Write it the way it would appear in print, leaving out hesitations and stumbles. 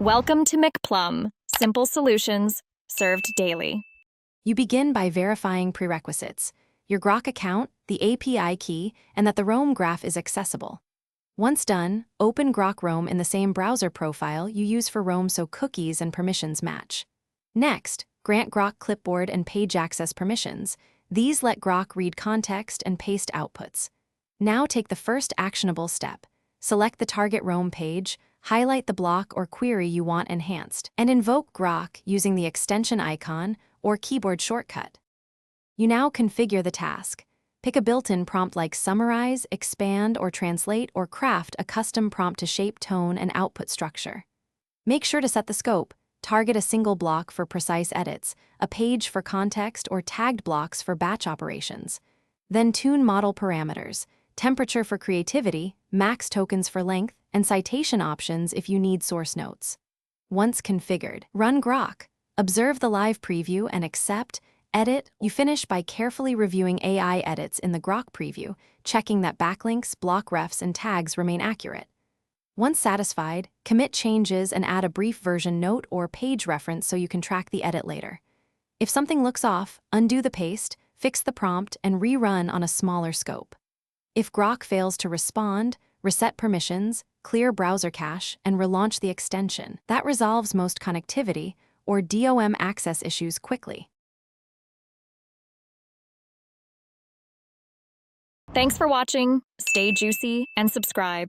Welcome to McPlum, simple solutions served daily. You begin by verifying prerequisites: your Grok account, the API key, and that the Roam graph is accessible. Once done, open Grok Roam in the same browser profile you use for Roam so cookies and permissions match. Next, grant Grok clipboard and page access permissions. These let Grok read context and paste outputs. Now take the first actionable step. Select the target Roam page, highlight the block or query you want enhanced, and invoke Grok using the extension icon or keyboard shortcut. You now configure the task. Pick a built-in prompt like summarize, expand, or translate, or craft a custom prompt to shape tone and output structure. Make sure to set the scope. Target a single block for precise edits, a page for context, or tagged blocks for batch operations. Then tune model parameters: temperature for creativity, max tokens for length, and citation options if you need source notes. Once configured, run Grok. Observe the live preview and accept. Edit. You finish by carefully reviewing AI edits in the Grok preview, checking that backlinks, block refs, and tags remain accurate. Once satisfied, commit changes and add a brief version note or page reference so you can track the edit later. If something looks off, undo the paste, fix the prompt, and rerun on a smaller scope. If Grok fails to respond, reset permissions, clear browser cache, and relaunch the extension. That resolves most connectivity or DOM access issues quickly. Thanks for watching. Stay juicy and subscribe.